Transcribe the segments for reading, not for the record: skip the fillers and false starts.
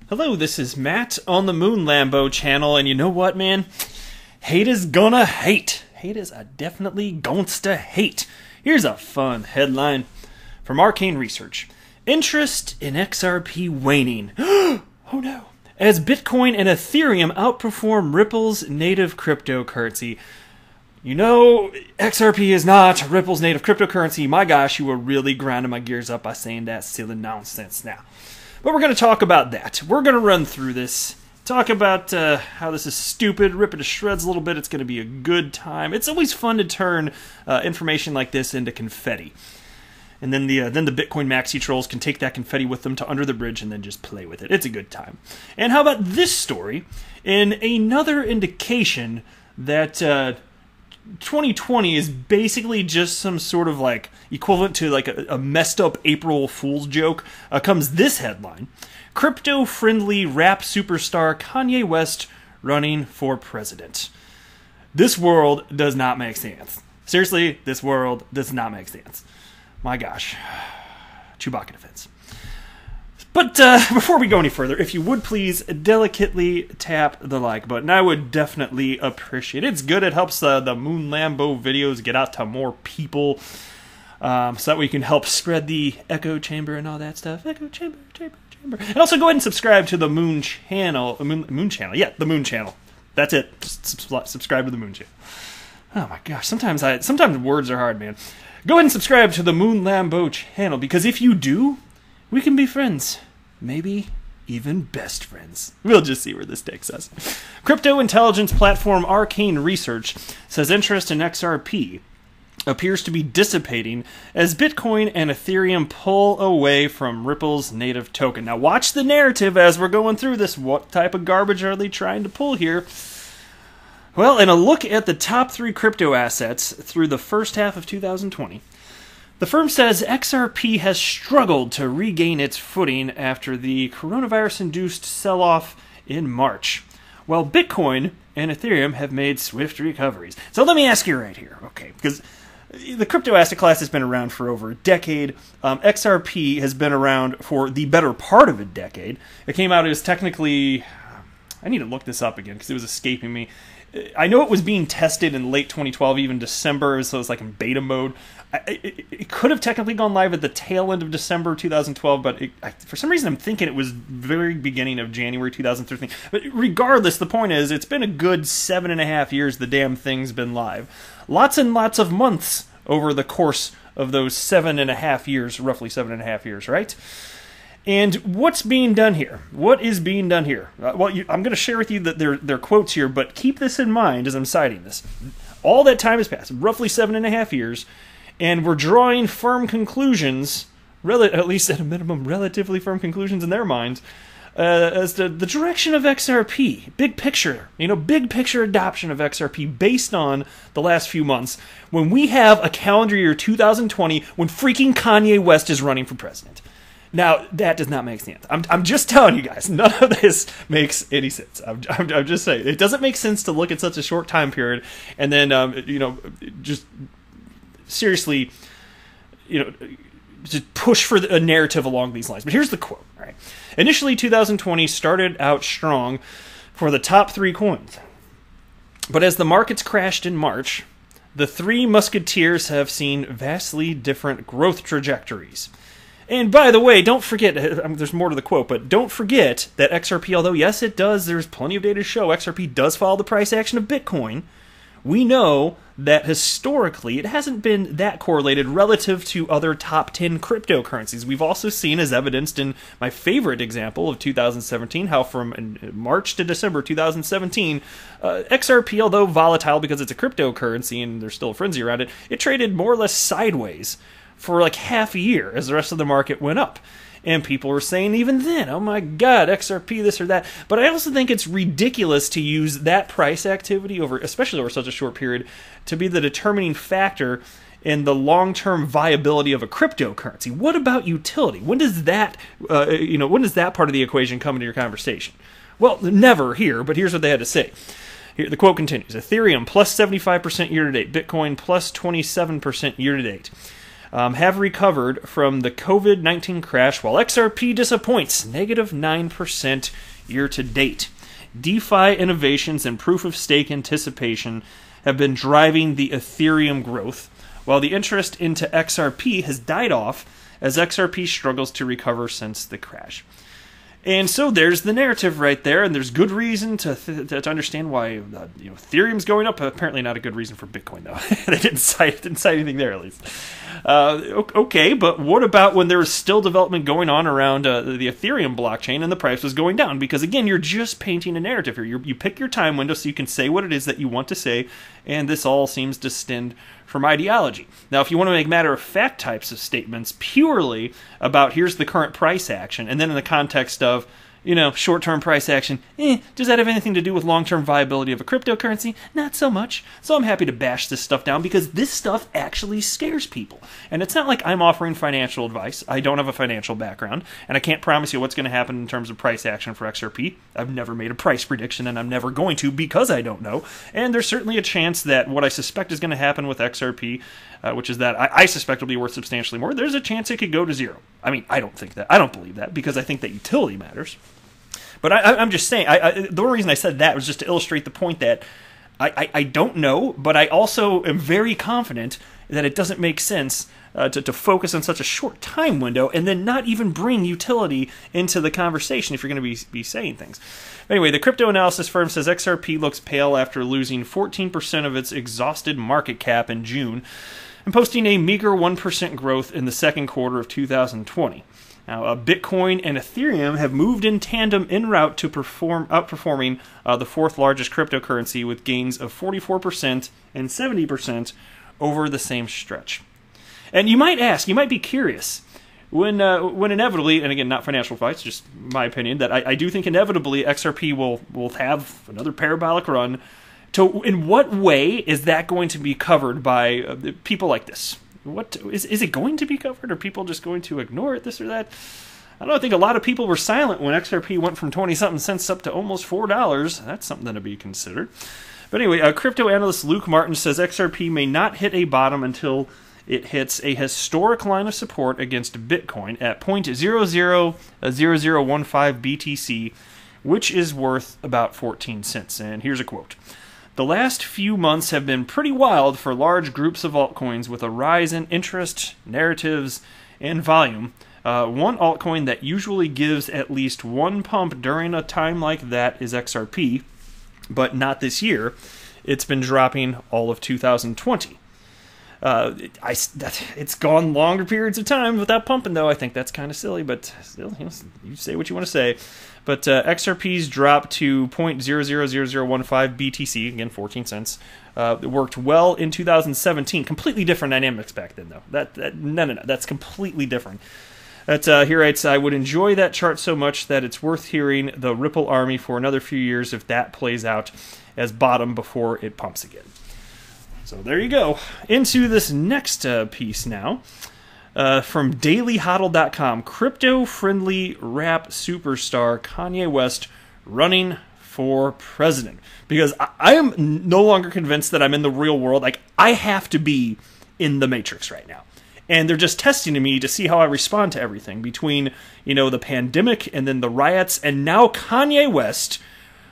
Hello, this is Matt on the Moon Lambo channel, and you know what, man? Haters gonna hate. Haters are definitely gonsta hate. Here's a fun headline from Arcane Research. Interest in XRP waning. Oh no. As Bitcoin and Ethereum outperform Ripple's native cryptocurrency. You know, XRP is not Ripple's native cryptocurrency. My gosh, you were really grinding my gears up by saying that silly nonsense now. But we're going to talk about that. We're going to run through this, talk about how this is stupid, rip it to shreds a little bit. It's going to be a good time. It's always fun to turn information like this into confetti. And then the Bitcoin maxi trolls can take that confetti with them to under the bridge and then just play with it. It's a good time. And how about this story? In another indication that 2020 is basically just some sort of like equivalent to like a messed up April Fool's joke, comes this headline: crypto-friendly rap superstar Kanye West running for president. This world does not make sense. Seriously, this world does not make sense. My gosh. Chewbacca defense. But before we go any further, if you would please delicately tap the like button. I would definitely appreciate it. It's good. It helps the Moon Lambo videos get out to more people. So that we can help spread the echo chamber and all that stuff. Echo chamber, chamber. And also go ahead and subscribe to the Moon channel. Moon channel. Yeah, the Moon channel. That's it. Just subscribe to the Moon channel. Oh my gosh. Sometimes words are hard, man. Go ahead and subscribe to the Moon Lambo channel, because if you do, we can be friends. Maybe even best friends. We'll just see where this takes us. Crypto intelligence platform Arcane Research says interest in XRP appears to be dissipating as Bitcoin and Ethereum pull away from Ripple's native token. Now watch the narrative as we're going through this. What type of garbage are they trying to pull here? Well, in a look at the top 3 crypto assets through the first half of 2020, the firm says XRP has struggled to regain its footing after the coronavirus-induced sell-off in March, while Bitcoin and Ethereum have made swift recoveries. So let me ask you right here, okay, because the crypto asset class has been around for over a decade. XRP has been around for the better part of a decade. It came out as technically... I need to look this up again because it was escaping me. I know it was being tested in late 2012, even December, so it's like in beta mode. It could have technically gone live at the tail end of December 2012, but for some reason I'm thinking it was very beginning of January 2013. But regardless, the point is, it's been a good 7.5 years the damn thing's been live. Lots and lots of months over the course of those 7.5 years, roughly 7.5 years, right? And what's being done here? What is being done here? I'm going to share with you that their quotes here, but keep this in mind as I'm citing this. All that time has passed, roughly 7.5 years, and we're drawing firm conclusions, at least at a minimum, relatively firm conclusions in their minds, as to the direction of XRP. Big picture, big picture adoption of XRP based on the last few months, when we have a calendar year 2020 when freaking Kanye West is running for president. Now, that does not make sense. I'm just telling you guys, none of this makes any sense. I'm just saying. It doesn't make sense to look at such a short time period and then, just seriously, just push for a narrative along these lines. But here's the quote, all right? Initially, 2020 started out strong for the top 3 coins. But as the markets crashed in March, the 3 musketeers have seen vastly different growth trajectories. And by the way, don't forget, there's more to the quote, but don't forget that XRP, although yes it does, there's plenty of data to show XRP does follow the price action of Bitcoin, we know that historically it hasn't been that correlated relative to other top 10 cryptocurrencies. We've also seen, as evidenced in my favorite example of 2017, how from March to December 2017, XRP, although volatile because it's a cryptocurrency and there's still a frenzy around it, it traded more or less sideways for like half a year as the rest of the market went up. And people were saying even then, oh my god, XRP, this or that. But I also think it's ridiculous to use that price activity, especially over such a short period, to be the determining factor in the long-term viability of a cryptocurrency. What about utility? When does that, when does that part of the equation come into your conversation? Well, never here, but here's what they had to say. Here, the quote continues: Ethereum plus 75% year-to-date, Bitcoin plus 27% year-to-date. have recovered from the COVID-19 crash, while XRP disappoints, negative 9% year to date. DeFi innovations and proof-of-stake anticipation have been driving the Ethereum growth, while the interest into XRP has died off as XRP struggles to recover since the crash. And so there's the narrative right there, and there's good reason to understand why Ethereum's going up. Apparently not a good reason for Bitcoin, though. They didn't cite anything there, at least. Okay, but what about when there was still development going on around the Ethereum blockchain and the price was going down? Because, again, you're just painting a narrative here. You pick your time window so you can say what it is that you want to say, and this all seems to stem from ideology. Now, if you want to make matter-of-fact types of statements purely about here's the current price action, and then in the context of, short-term price action, does that have anything to do with long-term viability of a cryptocurrency? Not so much. So I'm happy to bash this stuff down because this stuff actually scares people. And it's not like I'm offering financial advice. I don't have a financial background, and I can't promise you what's going to happen in terms of price action for XRP. I've never made a price prediction, and I'm never going to because I don't know. And there's certainly a chance that what I suspect is going to happen with XRP, which is that I suspect will be worth substantially more, there's a chance it could go to zero. I mean, I don't think that. I don't believe that because I think that utility matters. But I'm just saying, the only reason I said that was just to illustrate the point that I don't know, but I also am very confident that it doesn't make sense to focus on such a short time window and then not even bring utility into the conversation if you're going to be saying things. Anyway, the crypto analysis firm says XRP looks pale after losing 14% of its exhausted market cap in June and posting a meager 1% growth in the second quarter of 2020. Now, Bitcoin and Ethereum have moved in tandem en route to outperforming the fourth largest cryptocurrency with gains of 44% and 70% over the same stretch. And you might ask, you might be curious, when inevitably, and again, not financial advice, just my opinion, that I do think inevitably XRP will have another parabolic run. In what way is that going to be covered by people like this? What is it going to be covered? Are people just going to ignore it, this or that? I don't know. I think a lot of people were silent when XRP went from 20-something cents up to almost $4. That's something to be considered. But anyway, crypto analyst Luke Martin says XRP may not hit a bottom until it hits a historic line of support against Bitcoin at 0.000015 BTC, which is worth about 14 cents. And here's a quote. The last few months have been pretty wild for large groups of altcoins with a rise in interest, narratives, and volume. One altcoin that usually gives at least one pump during a time like that is XRP, but not this year. It's been dropping all of 2020. It's gone longer periods of time without pumping, though. I think that's kind of silly, but still, you say what you want to say. But XRP's dropped to 0.000015 BTC, again, 14 cents. It worked well in 2017. Completely different dynamics back then, though. No. That's completely different. He writes, I would enjoy that chart so much that it's worth hearing the Ripple Army for another few years if that plays out as bottom before it pumps again. So there you go. Into this next piece now. From dailyhodl.com, crypto-friendly rap superstar Kanye West running for president. Because I am no longer convinced that I'm in the real world. Like, I have to be in the Matrix right now. And they're just testing me to see how I respond to everything. Between, the pandemic and then the riots, and now Kanye West.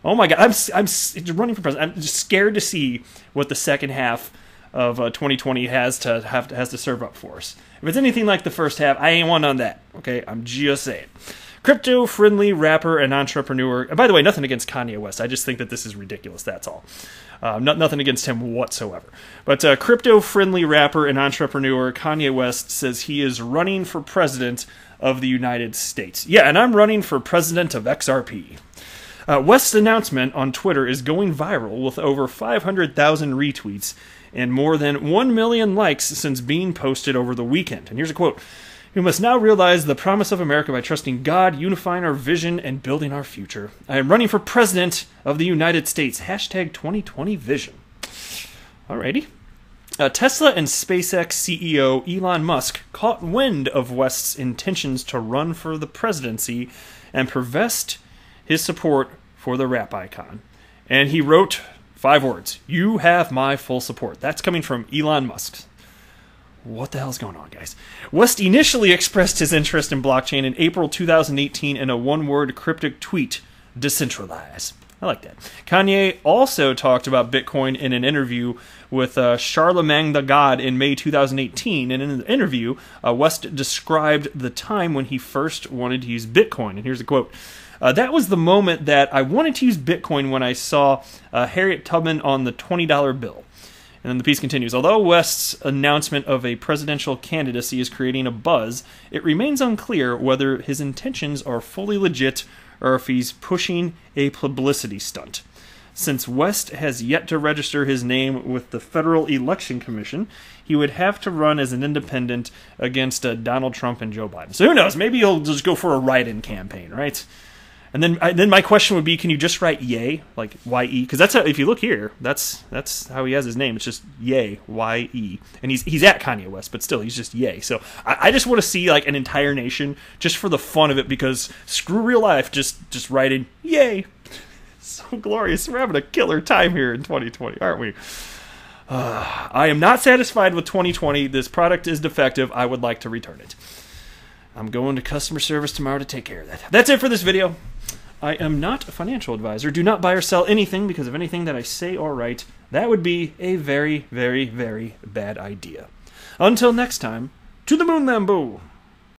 Oh my God, I'm running for president. I'm just scared to see what the second half of 2020 has to serve up for us. If it's anything like the first half, I ain't one on that. Okay, I'm just saying. Crypto-friendly rapper and entrepreneur. And by the way, nothing against Kanye West. I just think that this is ridiculous. That's all. Nothing against him whatsoever. But crypto-friendly rapper and entrepreneur Kanye West says he is running for president of the United States. Yeah, and I'm running for president of XRP. West's announcement on Twitter is going viral with over 500,000 retweets and more than 1 million likes since being posted over the weekend. And here's a quote. We must now realize the promise of America by trusting God, unifying our vision, and building our future. I am running for president of the United States. Hashtag 2020 vision. Alrighty. Tesla and SpaceX CEO Elon Musk caught wind of West's intentions to run for the presidency and professed his support for the rap icon. And he wrote 5 words. You have my full support. That's coming from Elon Musk. What the hell's going on, guys? West initially expressed his interest in blockchain in April 2018 in a one-word cryptic tweet, decentralize. I like that. Kanye also talked about Bitcoin in an interview with Charlemagne the God in May 2018. And in the interview, West described the time when he first wanted to use Bitcoin. And here's a quote. That was the moment that I wanted to use Bitcoin when I saw Harriet Tubman on the $20 bill. And then the piece continues. Although West's announcement of a presidential candidacy is creating a buzz, it remains unclear whether his intentions are fully legit or if he's pushing a publicity stunt. Since West has yet to register his name with the Federal Election Commission, he would have to run as an independent against Donald Trump and Joe Biden. So who knows? Maybe he'll just go for a write-in campaign, right? And then my question would be, can you just write Ye, like Y-E? Because that's how, if you look here, that's how he has his name. It's just Ye, Y-E. And he's at Kanye West, but still, he's just Ye. So I just want to see like an entire nation, just for the fun of it, because screw real life, just writing Ye. So glorious. We're having a killer time here in 2020, aren't we? I am not satisfied with 2020. This product is defective. I would like to return it. I'm going to customer service tomorrow to take care of that. That's it for this video. I am not a financial advisor. Do not buy or sell anything because of anything that I say or write. That would be a very, very, very bad idea. Until next time, to the moon, Lambo!